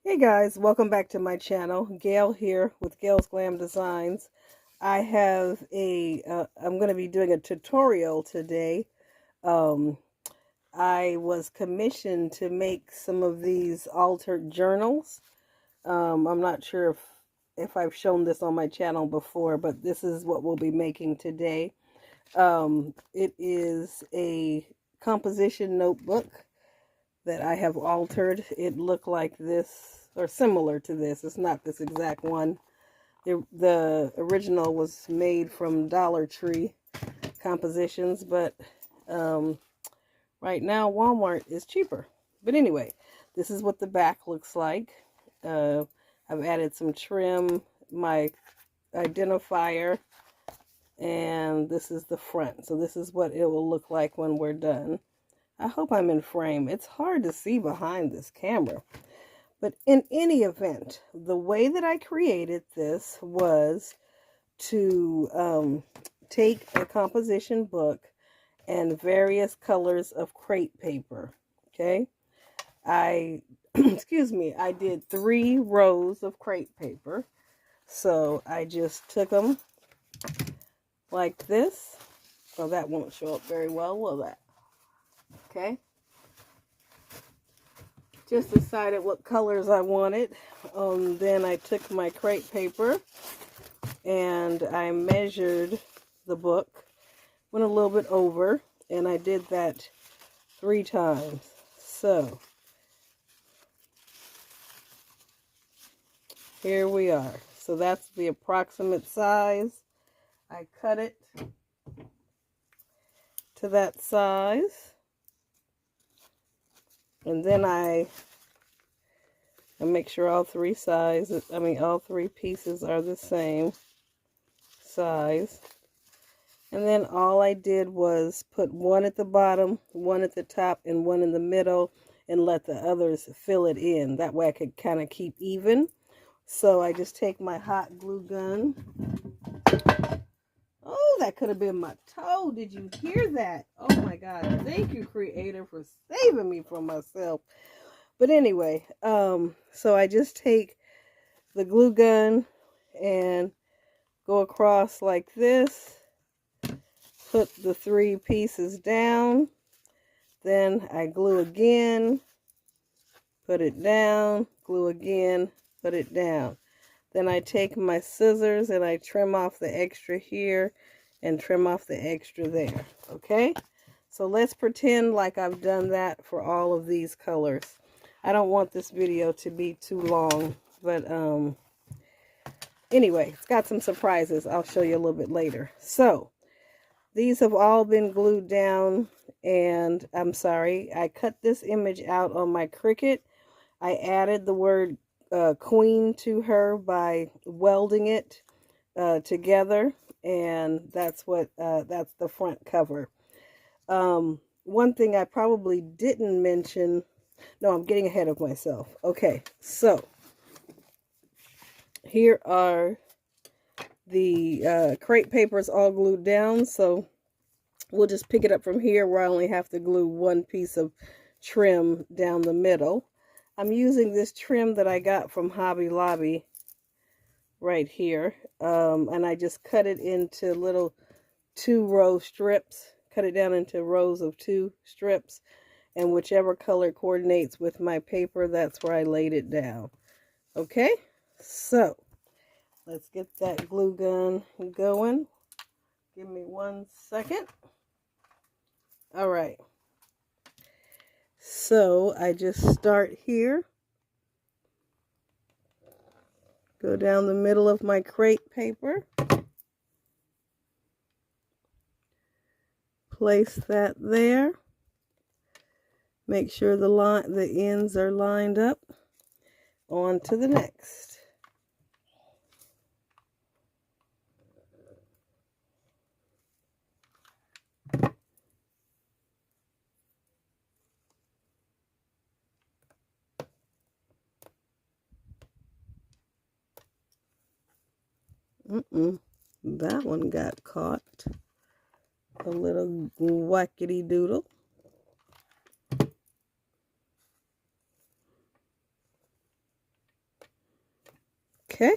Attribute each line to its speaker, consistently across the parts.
Speaker 1: Hey guys, welcome back to my channel. Gail here with Gail's Glam Designs. I have I'm going to be doing a tutorial today. Um, I was commissioned to make some of these altered journals. I'm not sure if I've shown this on my channel before, but this is what we'll be making today. It is a composition notebook that I have altered. It looked like this, or similar to this. It's not this exact one. The original was made from Dollar Tree compositions, but right now Walmart is cheaper. But anyway, this is what the back looks like. I've added some trim, my identifier, and this is the front. So this is what it will look like when we're done. I hope I'm in frame. It's hard to see behind this camera. But in any event, the way that I created this was to take a composition book and various colors of crepe paper. Okay. Excuse me, I did 3 rows of crepe paper. So I just took them like this. Oh, that won't show up very well, will that? Okay. Just decided what colors I wanted. Then I took my crepe paper and I measured the book. Went a little bit over, and I did that 3 times. So here we are. So that's the approximate size. I cut it to that size. And then I make sure all 3 all 3 pieces are the same size. And then all I did was put 1 at the bottom, 1 at the top, and 1 in the middle, and let the others fill it in. That way I could kind of keep even. So I just take my hot glue gun. Oh, that could have been my toe. Did you hear that? Oh my God. Thank you, Creator, for saving me from myself. But anyway, so I just take the glue gun and go across like this. Put the 3 pieces down. Then I glue again. Put it down. Glue again. Put it down. Then I take my scissors and I trim off the extra here and trim off the extra there. Okay? So let's pretend like I've done that for all of these colors. I don't want this video to be too long, but anyway, it's got some surprises. I'll show you a little bit later. So these have all been glued down, and I'm sorry, I cut this image out on my Cricut. I added the word queen to her by welding it together, and that's the front cover. One thing I probably didn't mention, no, I'm getting ahead of myself. Okay, so here are the crepe papers all glued down, so we'll just pick it up from here where I only have to glue 1 piece of trim down the middle. I'm using this trim that I got from Hobby Lobby right here, and I just cut it into little 2-row strips, cut it down into rows of 2 strips, and whichever color coordinates with my paper, that's where I laid it down. Okay, so let's get that glue gun going. Give me 1 second. All right. So I just start here. Go down the middle of my crepe paper. Place that there. Make sure the ends are lined up. On to the next. That one got caught. A little whackity doodle. Okay.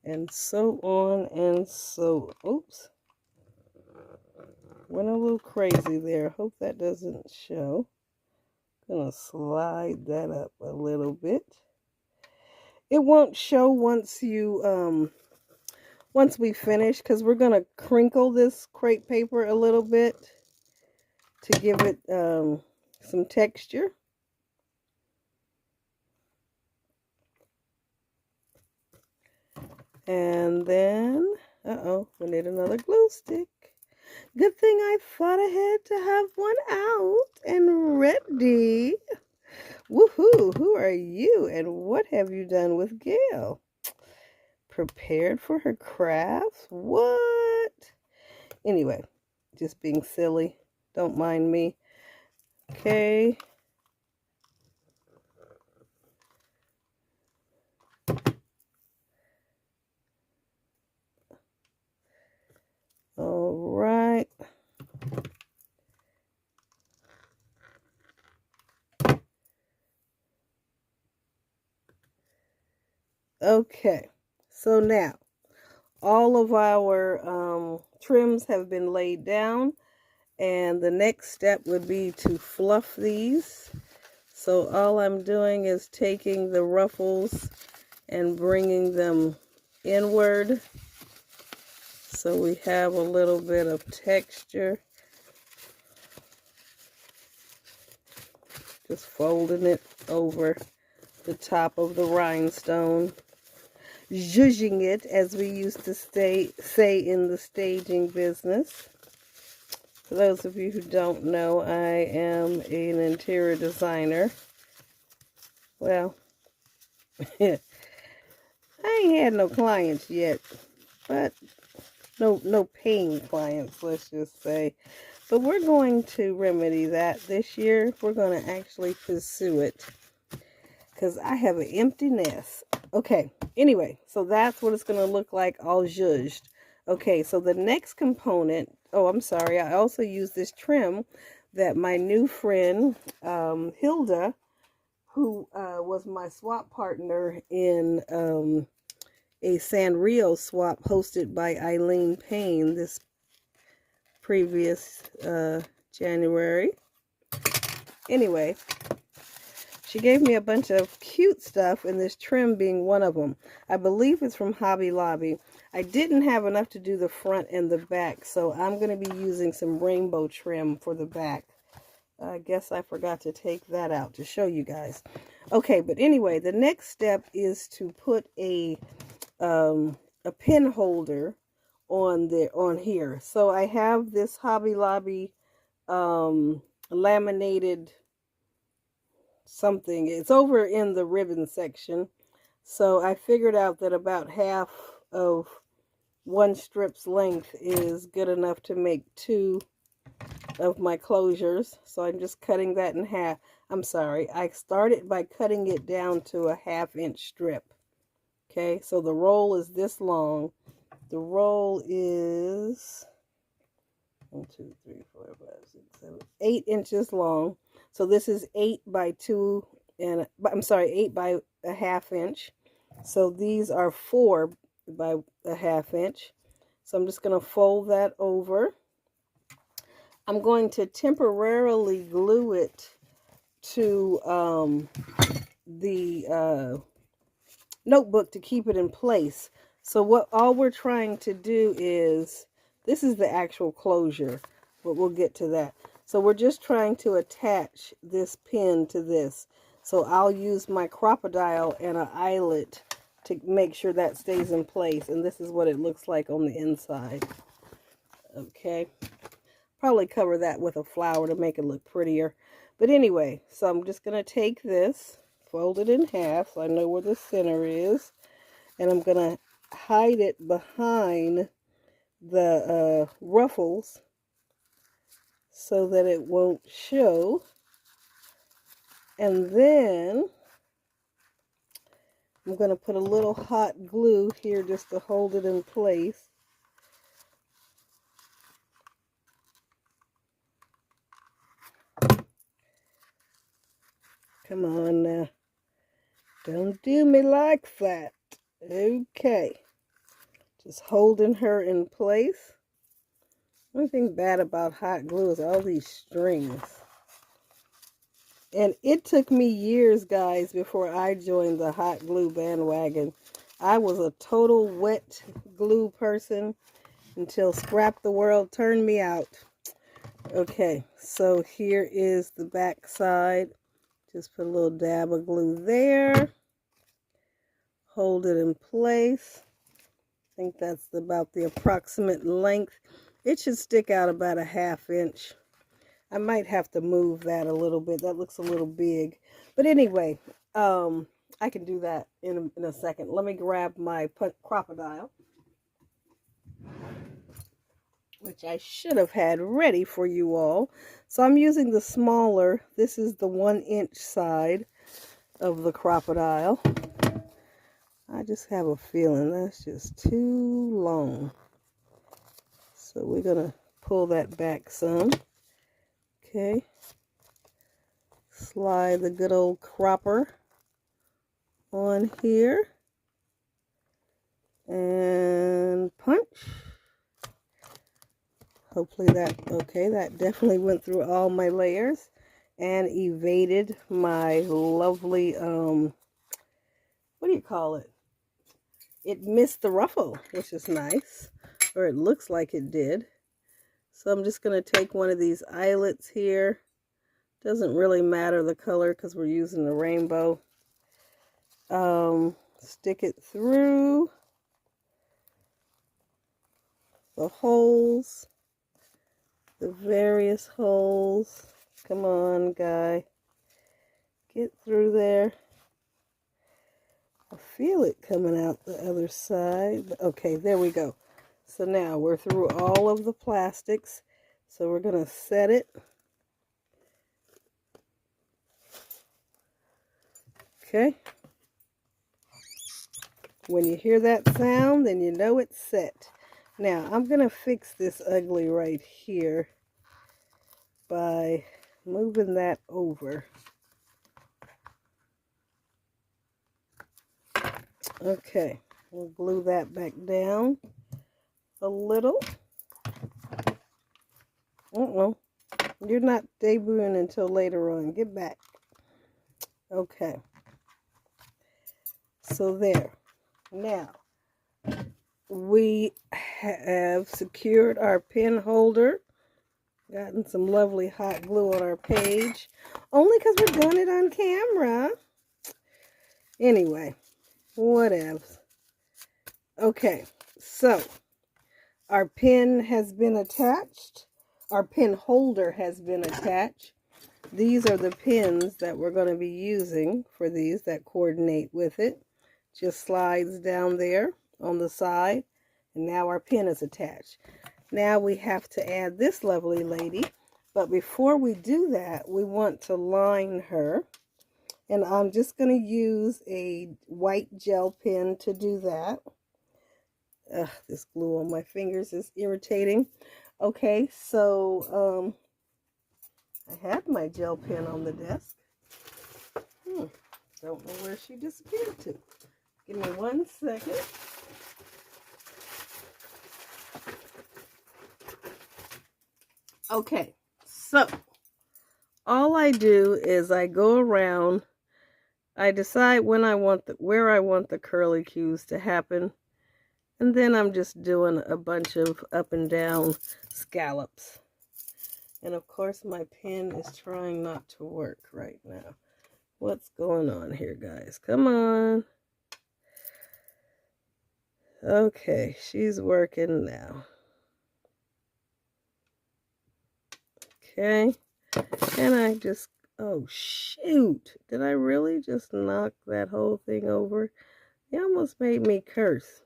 Speaker 1: And so on and so, oops. Went a little crazy there. Hope that doesn't show. Gonna slide that up a little bit. It won't show once we finish, because we're gonna crinkle this crepe paper a little bit to give it some texture. And then, we need another glue stick. Good thing I thought ahead to have one out and ready. Woohoo! Who are you and what have you done with Gail? Prepared for her crafts? What? Anyway, just being silly. Don't mind me. Okay. All right. Okay. So now, all of our trims have been laid down, and the next step would be to fluff these. So all I'm doing is taking the ruffles and bringing them inward, so we have a little bit of texture. Just folding it over the top of the rhinestone. Zhuzhing it, as we used to say in the staging business. For those of you who don't know, I am an interior designer. Well, I ain't had no clients yet, but no paying clients, let's just say. But we're going to remedy that this year. We're going to actually pursue it, because I have an empty nest. Okay, anyway, so that's what it's going to look like all zhuzhed. Okay, so the next component, oh, I'm sorry, I also use this trim that my new friend, Hilda, who was my swap partner in a Sanrio swap hosted by Eileen Payne this previous January. Anyway, she gave me a bunch of cute stuff, and this trim being one of them. I believe it's from Hobby Lobby. I didn't have enough to do the front and the back, so I'm going to be using some rainbow trim for the back. I guess I forgot to take that out to show you guys. Okay, but anyway, the next step is to put a pen holder on here. So I have this Hobby Lobby laminated something. It's over in the ribbon section. So I figured out that about half of one strip's length is good enough to make 2 of my closures. So I'm just cutting that in half. I'm sorry, I started by cutting it down to a 1/2 inch strip. Okay, so the roll is this long. The roll is 1, 2, 3, 4, 5, 6, 7, 8 inches long. So this is 8 by 2 and I'm sorry, 8 by a 1/2 inch. So these are 4 by a 1/2 inch. So I'm just going to fold that over. I'm going to temporarily glue it to the notebook to keep it in place. So what all we're trying to do is, this is the actual closure, but we'll get to that. So we're just trying to attach this pin to this. So I'll use my crocodile and an eyelet to make sure that stays in place. And this is what it looks like on the inside. Okay. Probably cover that with a flower to make it look prettier. But anyway, so I'm just going to take this, fold it in half so I know where the center is. And I'm going to hide it behind the ruffles so that it won't show. And then I'm going to put a little hot glue here just to hold it in place. Come on now. Don't do me like that. Okay. Just holding her in place. One thing bad about hot glue is all these strings. And it took me years, guys, before I joined the hot glue bandwagon. I was a total wet glue person until Scrap the World turned me out. Okay, so here is the back side. Just put a little dab of glue there. Hold it in place. I think that's about the approximate length. It should stick out about a 1/2 inch. I might have to move that a little bit. That looks a little big. But anyway, I can do that in a second. Let me grab my crocodile, which I should have had ready for you all. So I'm using the smaller. This is the 1-inch side of the crocodile. I just have a feeling that's just too long. So we're going to pull that back some. Okay. Slide the good old cropper on here. And punch. Hopefully that definitely went through all my layers and evaded my lovely, what do you call it? It missed the ruffle, which is nice, or it looks like it did. So I'm just going to take one of these eyelets here. Doesn't really matter the color because we're using the rainbow. Stick it through the holes, the various holes. Come on, guy. Get through there. I feel it coming out the other side. Okay, there we go. So now we're through all of the plastics. So we're going to set it. Okay. When you hear that sound, then you know it's set. Now, I'm going to fix this ugly right here by moving that over. Okay, we'll glue that back down a little. You're not debuting until later on. Get back. Okay. So there. Now, we have secured our pen holder. Gotten some lovely hot glue on our page. Only because we're doing it on camera. Anyway, whatevs. Okay, so our pen has been attached. Our pen holder has been attached. These are the pins that we're going to be using for these that coordinate with it. Just slides down there on the side. And now our pen is attached. Now we have to add this lovely lady. But before we do that, we want to line her. And I'm just going to use a white gel pen to do that. Ugh, this glue on my fingers is irritating. Okay, so I had my gel pen on the desk. Don't know where she disappeared to. Give me 1 second. Okay, so all I do is I go around. I decide when I want where I want the curly cues to happen. And then I'm just doing a bunch of up and down scallops. And of course my pen is trying not to work right now. What's going on here, guys? Come on. Okay, she's working now. Okay. And I just, oh shoot. Did I really just knock that whole thing over? It almost made me curse.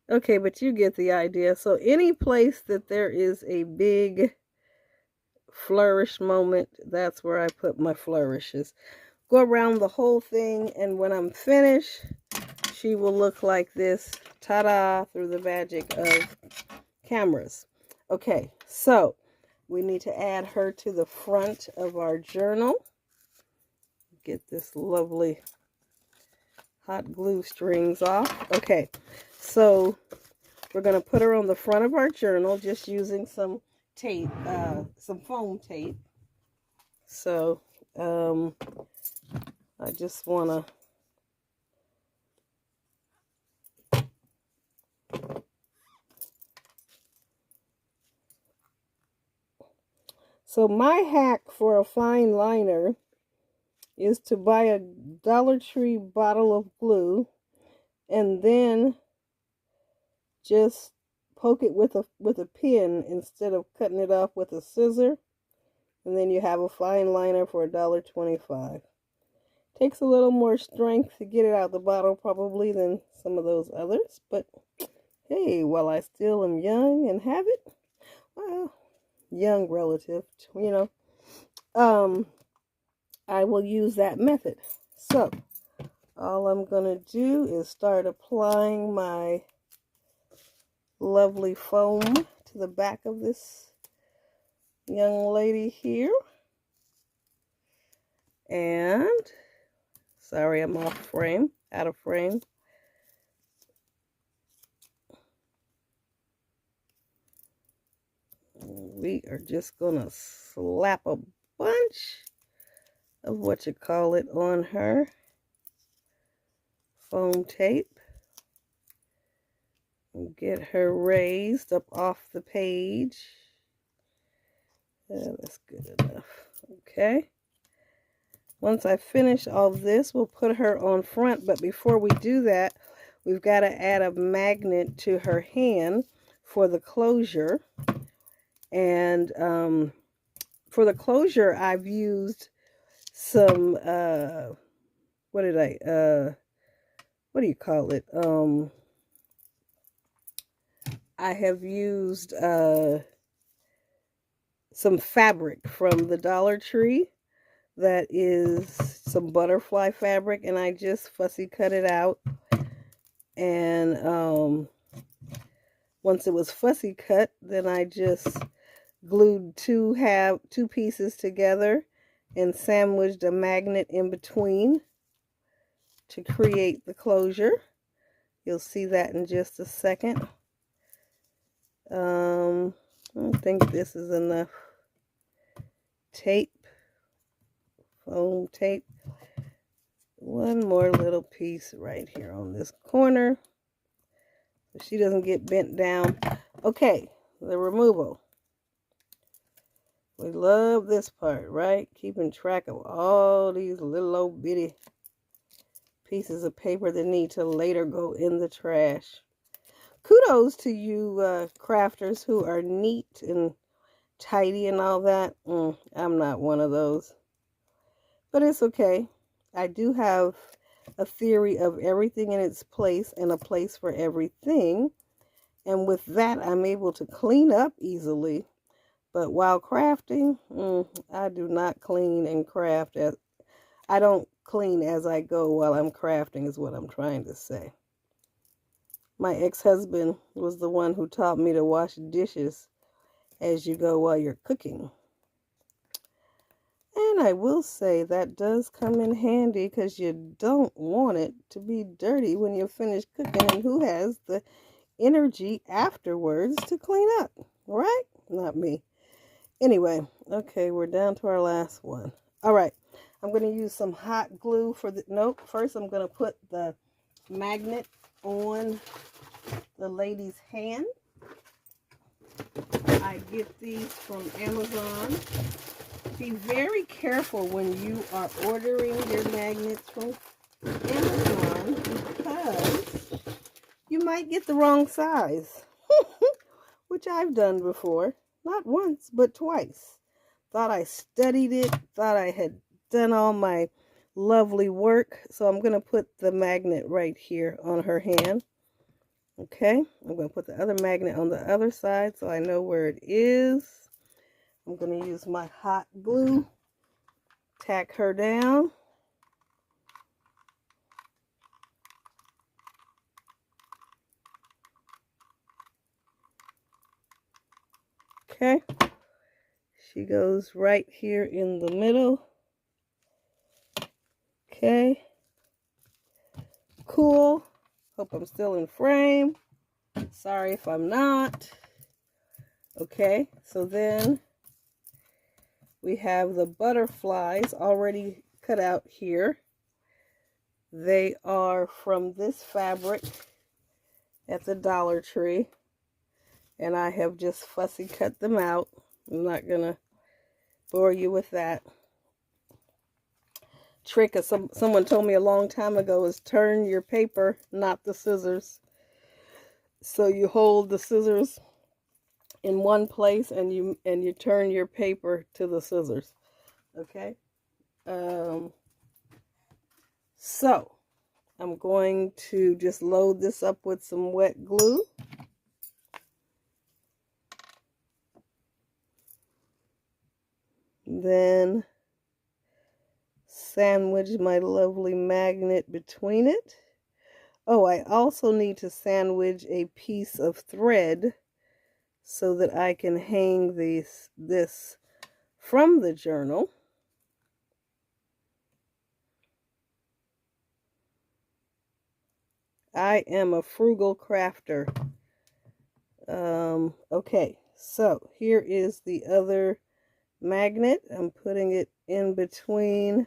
Speaker 1: Okay, but you get the idea. So any place that there is a big flourish moment, that's where I put my flourishes. Go around the whole thing, and when I'm finished, she will look like this. Ta-da! Through the magic of cameras. Okay, so We need to add her to the front of our journal. Get this lovely hot glue strings off. Okay, so we're going to put her on the front of our journal just using some tape, some foam tape. So I just want to So my hack for a fine liner is to buy a Dollar Tree bottle of glue and then just poke it with a pin instead of cutting it off with a scissor, and then you have a fine liner for $1.25. Takes a little more strength to get it out the bottle probably than some of those others, but hey, while I still am young and have it, well, young relative, you know, I will use that method. So all I'm going to do is start applying my lovely foam to the back of this young lady here. And, sorry, I'm out of frame. We are just going to slap a bunch of what you call it on her foam tape. And get her raised up off the page. Yeah, that's good enough. Okay. Once I finish all this, we'll put her on front. But before we do that, we've got to add a magnet to her hand for the closure. And for the closure, I've used some, what do you call it? I have used some fabric from the Dollar Tree. That is some butterfly fabric, and I just fussy cut it out. And once it was fussy cut, then I just glued two pieces together and sandwiched a magnet in between to create the closure. You'll see that in just a second. I think this is enough tape, foam tape. One more little piece right here on this corner so she doesn't get bent down. Okay, the removal. We love this part, right? Keeping track of all these little old bitty pieces of paper that need to later go in the trash. Kudos to you crafters who are neat and tidy and all that. I'm not one of those. But it's okay. I do have a theory of everything in its place and a place for everything. And with that, I'm able to clean up easily. But while crafting, I do not clean and craft. I don't clean as I go while I'm crafting is what I'm trying to say. My ex-husband was the one who taught me to wash dishes as you go while you're cooking. And I will say that does come in handy because you don't want it to be dirty when you're finished cooking. And who has the energy afterwards to clean up, right? Not me. Anyway, okay, we're down to our last one. All right, I'm going to use some hot glue for the, nope, first I'm going to put the magnet on the lady's hand. I get these from Amazon. Be very careful when you are ordering your magnets from Amazon because you might get the wrong size, which I've done before. Not once, but twice. Thought I studied it, thought I had done all my lovely work. So I'm going to put the magnet right here on her hand. Okay, I'm going to put the other magnet on the other side so I know where it is. I'm going to use my hot glue, tack her down. Okay, She goes right here in the middle. Okay. Cool. Hope I'm still in frame. Sorry if I'm not. Okay, so then we have the butterflies already cut out here. They are from this fabric at the Dollar Tree. And I have just fussy cut them out. I'm not going to bore you with that. Trick, as someone told me a long time ago, is turn your paper, not the scissors. So you hold the scissors in one place and you turn your paper to the scissors. Okay? So I'm going to just load this up with some wet glue. Then sandwich my lovely magnet between it. Oh, I also need to sandwich a piece of thread so that I can hang this from the journal. I am a frugal crafter. Okay, so here is the other magnet. I'm putting it in between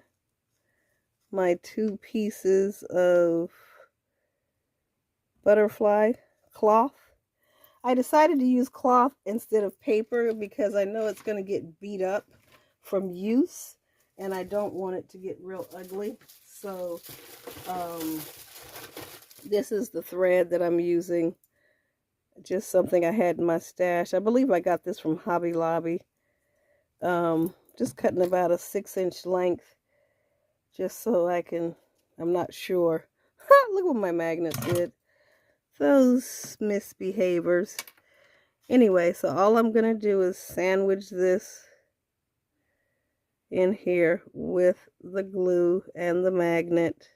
Speaker 1: my two pieces of butterfly cloth. I decided to use cloth instead of paper because I know it's going to get beat up from use and I don't want it to get real ugly. So this is the thread that I'm using. Just something I had in my stash. I believe I got this from Hobby Lobby. Just cutting about a 6-inch length just so I'm not sure. Look what my magnets did. Those misbehaviors. Anyway, so all I'm going to do is sandwich this in here with the glue and the magnet.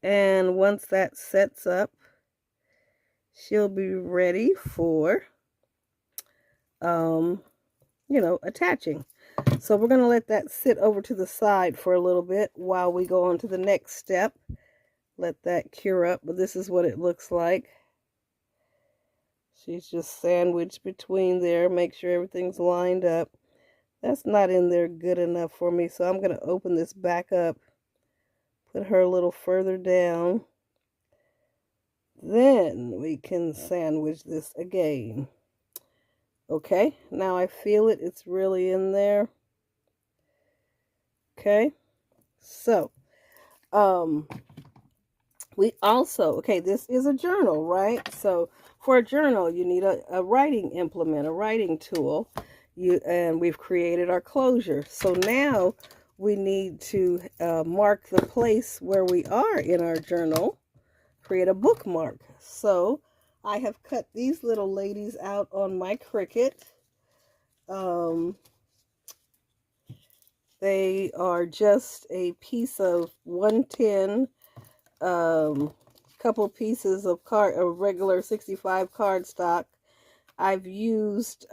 Speaker 1: And once that sets up, she'll be ready for, attaching. So we're going to let that sit over to the side for a little bit while we go on to the next step. Let that cure up, but this is what it looks like. She's just sandwiched between there. Make sure everything's lined up. That's not in there good enough for me, so I'm going to open this back up. Put her a little further down. Then we can sandwich this again. Okay, now I feel it. It's really in there. Okay, so, we also, okay, this is a journal, right? So for a journal, you need a writing implement, a writing tool. And we've created our closure. So now we need to mark the place where we are in our journal, create a bookmark. So I have cut these little ladies out on my Cricut. They are just a piece of 110, couple pieces of regular 65 cardstock. I've used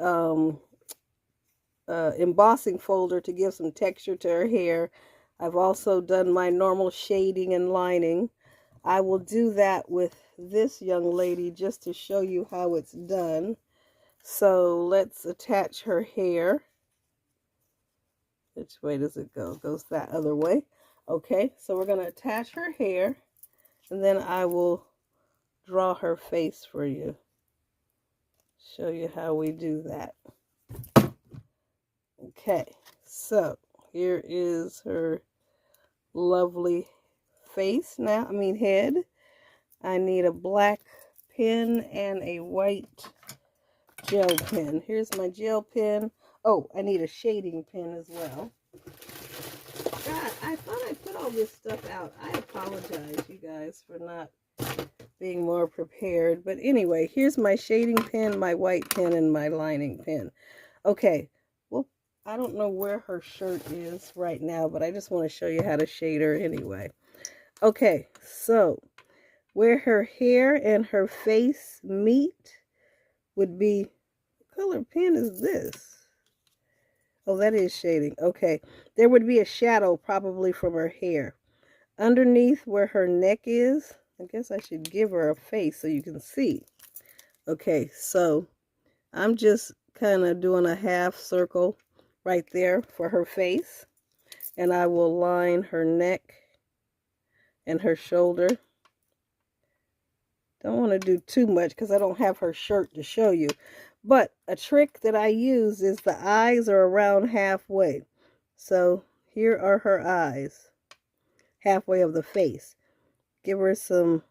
Speaker 1: embossing folder to give some texture to her hair. I've also done my normal shading and lining. I will do that with this young lady just to show you how it's done. So let's attach her hair. Which way does it go? It goes that other way. Okay, so we're going to attach her hair, and then I will draw her face for you. Show you how we do that. Okay, so here is her lovely face now, head. I need a black pen and a white gel pen. Here's my gel pen. Oh, I need a shading pen as well. God, I thought I put all this stuff out. I apologize, you guys, for not being more prepared. But anyway, here's my shading pen, my white pen, and my lining pen. Okay, well, I don't know where her shirt is right now, but I just want to show you how to shade her anyway. Okay, so where her hair and her face meet would be, what color pen is this? Oh, that is shading. Okay. There would be a shadow probably from her hair. Underneath where her neck is, I guess I should give her a face so you can see. Okay, so I'm just kind of doing a half circle right there for her face. And I will line her neck and her shoulder. Don't want to do too much because I don't have her shirt to show you. But a trick that I use is the eyes are around halfway. So here are her eyes, halfway of the face. Give her some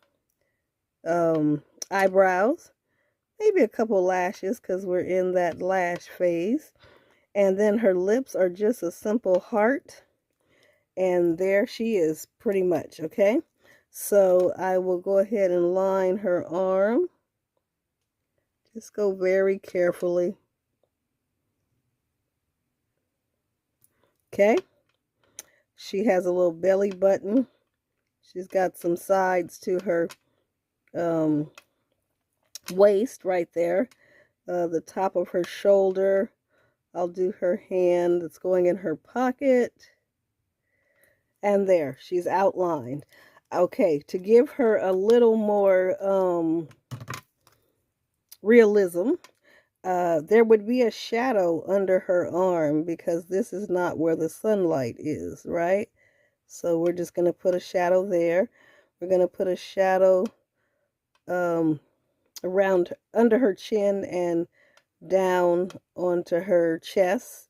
Speaker 1: eyebrows, maybe a couple lashes because we're in that lash phase. And then her lips are just a simple heart. And there she is pretty much, okay? So I will go ahead and line her arm. Just go very carefully. Okay? She has a little belly button. She's got some sides to her waist right there. The top of her shoulder. I'll do her hand that's going in her pocket. And there, she's outlined. Okay, to give her a little more realism, there would be a shadow under her arm because this is not where the sunlight is, right? So we're just going to put a shadow there. We're going to put a shadow around under her chin and down onto her chest.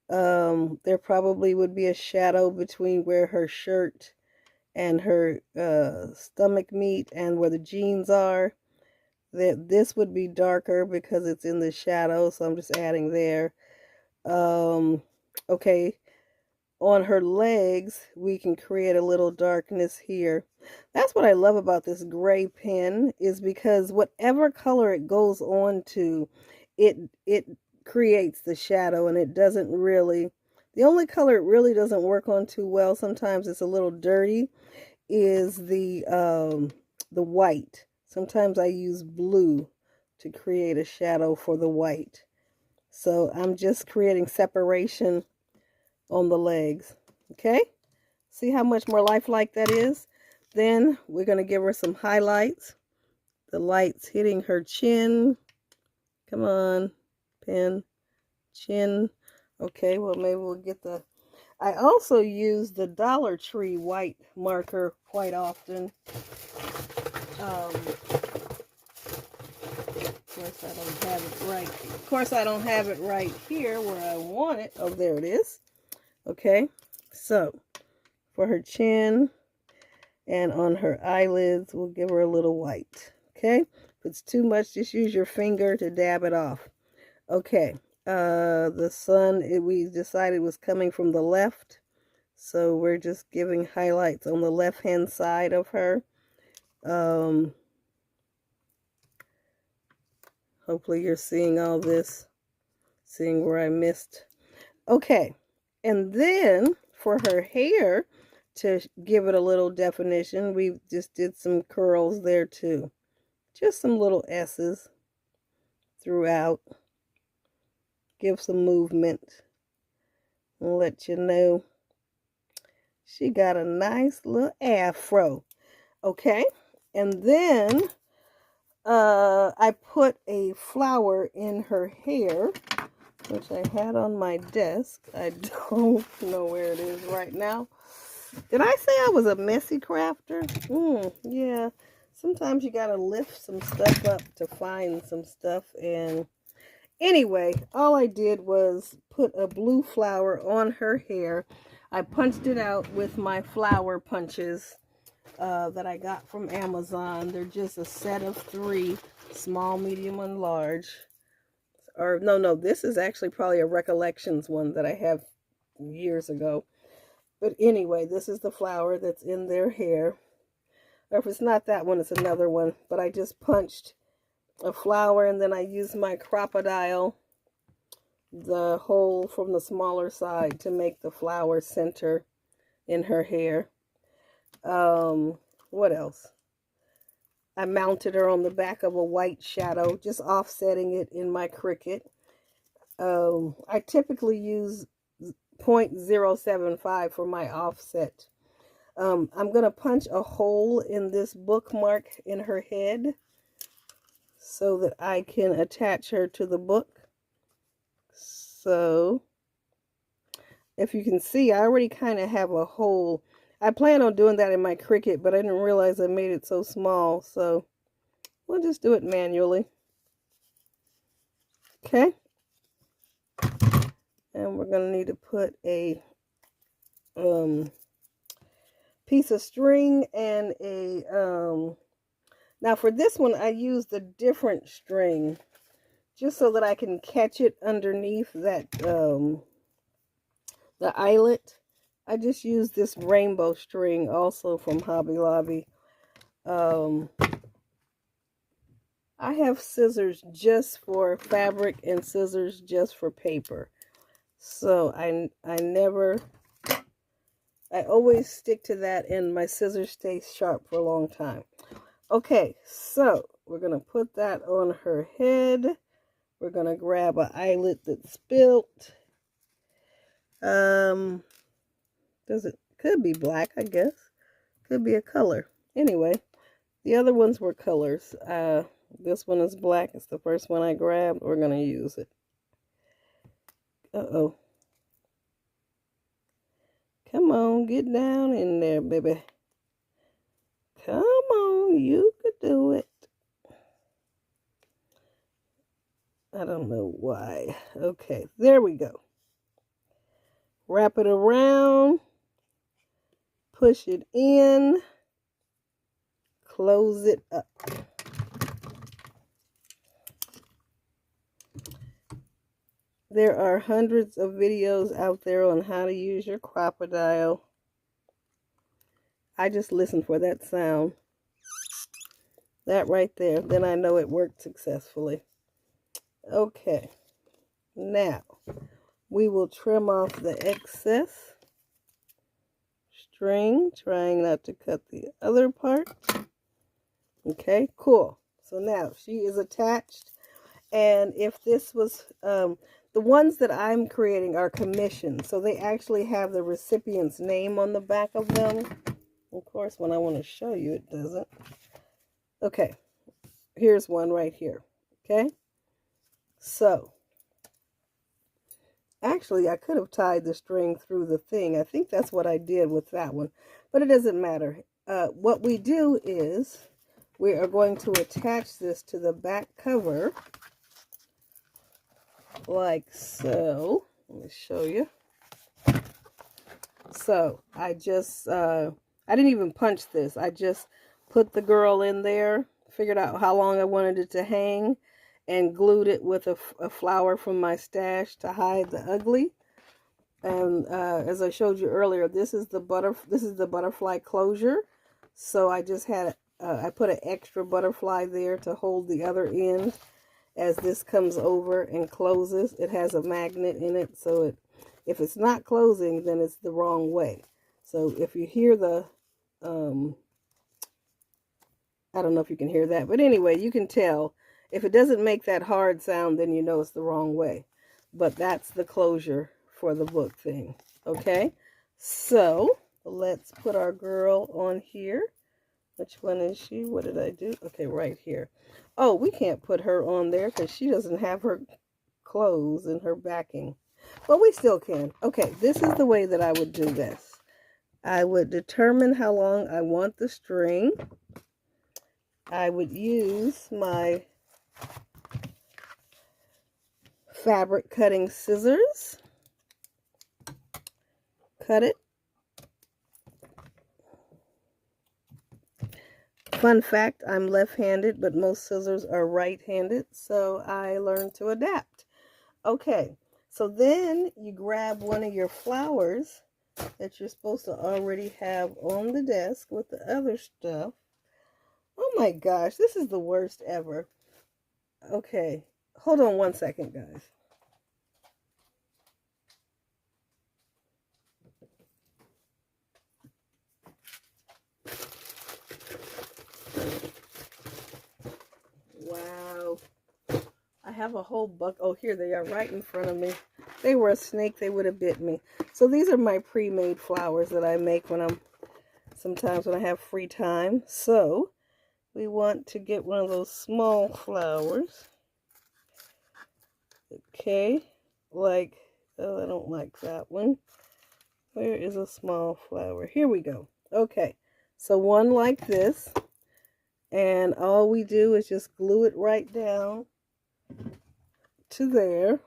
Speaker 1: There probably would be a shadow between where her shirt and her stomach meet and where the jeans are. This would be darker because it's in the shadow, so I'm just adding there. Okay, on her legs, we can create a little darkness here. That's what I love about this gray pen, is because whatever color it goes on to, it creates the shadow, and it doesn't really, the only color it really doesn't work on too well, sometimes it's a little dirty, is the white. Sometimes I use blue to create a shadow for the white. So I'm just creating separation on the legs. Okay? See how much more lifelike that is? Then we're going to give her some highlights. The light's hitting her chin. Come on, pen, chin. Okay, well, maybe we'll get the... I also use the Dollar Tree white marker quite often. Of course, I don't have it right here where I want it. Oh, there it is. Okay, so for her chin and on her eyelids, we'll give her a little white. Okay, if it's too much, just use your finger to dab it off. Okay, the sun, we decided was coming from the left, so we're just giving highlights on the left-hand side of her. Hopefully you're seeing all this, seeing where I missed. Okay, and then for her hair, to give it a little definition, we just did some curls there too. Just some little S's throughout. Give some movement. And let you know she got a nice little afro. Okay, and then I put a flower in her hair, which I had on my desk. I don't know where it is right now. Did I say I was a messy crafter? Yeah. Sometimes you gotta lift some stuff up to find some stuff. And anyway, all I did was put a blue flower on her hair. I punched it out with my flower punches that I got from Amazon. They're just a set of 3, small, medium, and large. Or no, this is actually probably a Recollections one that I have years ago. But anyway, this is the flower that's in their hair. Or if it's not that one, it's another one. But I just punched a flower, and then I used my crocodile, the hole from the smaller side, to make the flower center in her hair. What else? I mounted her on the back of a white shadow, just offsetting it in my Cricut. I typically use 0.075 for my offset. I'm going to punch a hole in this bookmark in her head so that I can attach her to the book. So, if you can see, I already kind of have a hole. I plan on doing that in my Cricut, but I didn't realize I made it so small, so we'll just do it manually. Okay. And we're going to need to put a piece of string and a now for this one I used a different string just so that I can catch it underneath that the eyelet. I just used this rainbow string also from Hobby Lobby. I have scissors just for fabric and scissors just for paper, so I always stick to that, and my scissors stay sharp for a long time. Okay, so we're going to put that on her head. We're going to grab an eyelet that's spilt. Could be black, I guess. Could be a color. Anyway, the other ones were colors. This one is black. It's the first one I grabbed. We're going to use it. Uh-oh. Come on, get down in there, baby. Come on, you could do it. I don't know why. Okay, there we go. Wrap it around. Push it in. Close it up. There are hundreds of videos out there on how to use your Crop-A-Dile. I just listened for that sound. That right there. Then I know it worked successfully. Okay. Now, we will trim off the excess string, trying not to cut the other part. Okay, cool. So now she is attached. And if this was, the ones that I'm creating are commissioned. So they actually have the recipient's name on the back of them. Of course, when I want to show you, it doesn't. Okay, here's one right here. Okay, so actually, I could have tied the string through the thing. I think that's what I did with that one, but it doesn't matter. What we do is we are going to attach this to the back cover like so. Let me show you. So I just, I didn't even punch this. I just put the girl in there, figured out how long I wanted it to hang, and glued it with a flower from my stash to hide the ugly. And as I showed you earlier, this is the butterfly closure. So I just had I put an extra butterfly there to hold the other end as this comes over and closes. It has a magnet in it, so if it's not closing, then it's the wrong way. So if you hear the I don't know if you can hear that, but anyway, you can tell. If it doesn't make that hard sound, then you know it's the wrong way. But that's the closure for the book thing. Okay, so let's put our girl on here. Which one is she? What did I do? Okay, right here. Oh, we can't put her on there because she doesn't have her clothes and her backing. But we still can. Okay, this is the way that I would do this. I would determine how long I want the string. I would use my fabric cutting scissors. Cut it. Fun fact, I'm left-handed, but most scissors are right-handed, so I learned to adapt. Okay, so then you grab one of your flowers that you're supposed to already have on the desk with the other stuff. Oh my gosh, this is the worst ever. Okay, hold on one second, guys. Wow. I have a whole buck. Oh, here they are right in front of me. They were a snake, they would have bit me. So these are my pre-made flowers that I make when sometimes when I have free time. So we want to get one of those small flowers. Okay, like, oh, I don't like that one. Where is a small flower? Here we go. Okay, so one like this. And all we do is just glue it right down to there.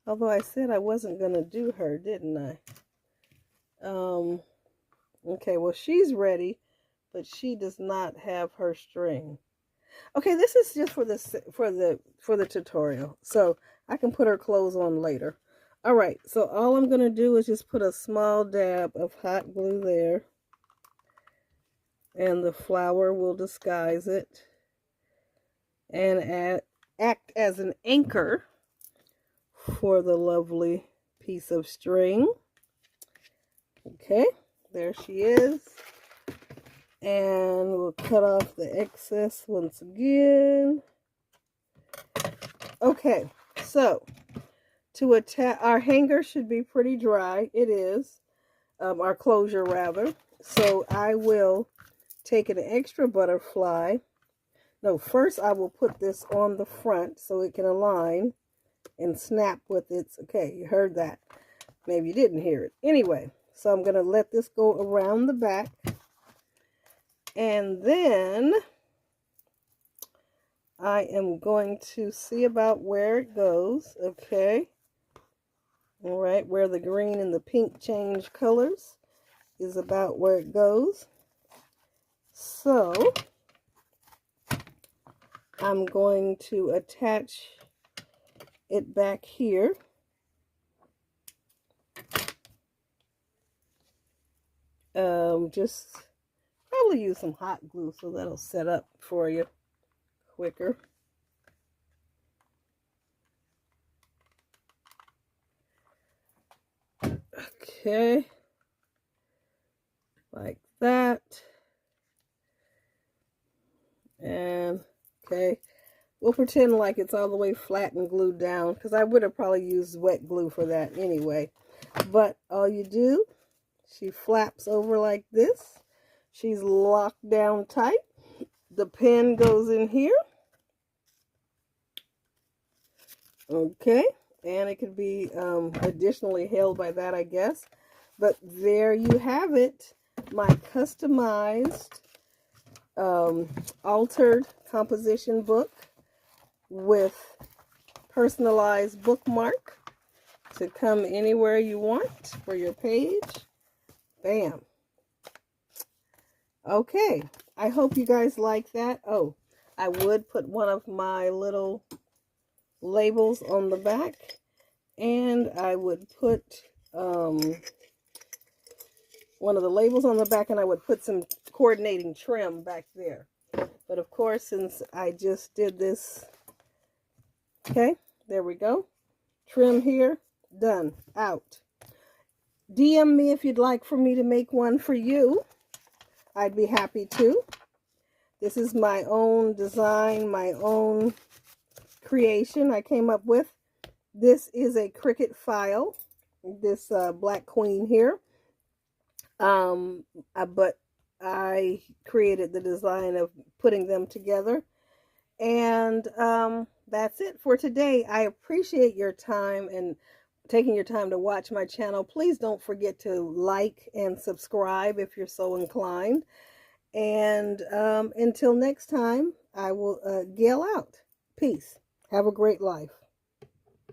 Speaker 1: Although I said I wasn't going to do her, didn't I? Okay, well, she's ready, but she does not have her string. Okay, this is just for the tutorial. So I can put her clothes on later. All right, so all I'm going to do is just put a small dab of hot glue there. And the flower will disguise it and act as an anchor for the lovely piece of string. Okay, there she is. And we'll cut off the excess once again. Okay, so to attach, our hanger should be pretty dry. It is, our closure rather. So I will take an extra butterfly. No, first I will put this on the front so it can align and snap with its, okay, you heard that. Maybe you didn't hear it. Anyway, so I'm going to let this go around the back. And then I am going to see about where it goes, okay? All right, where the green and the pink change colors is about where it goes. So I'm going to attach it back here. Just probably use some hot glue so that'll set up for you quicker. Okay, like that. And okay, we'll pretend like it's all the way flat and glued down, because I would have probably used wet glue for that anyway. But all you do, she flaps over like this. She's locked down tight. The pen goes in here. Okay, and it could be additionally held by that, I guess. But there you have it, my customized altered composition book with personalized bookmark to come anywhere you want for your page. Bam. Okay, I hope you guys like that. Oh, I would put one of my little labels on the back, and I would put one of the labels on the back, and I would put some coordinating trim back there. But of course, since I just did this, okay, there we go. Trim here, done, out. DM me if you'd like for me to make one for you. I'd be happy to. This is my own design, my own creation I came up with. This is a Cricut file, this Black Queen here. But I created the design of putting them together. And that's it for today. I appreciate your time and taking your time to watch my channel. Please don't forget to like and subscribe if you're so inclined. And until next time, I will Gail out. Peace. Have a great life.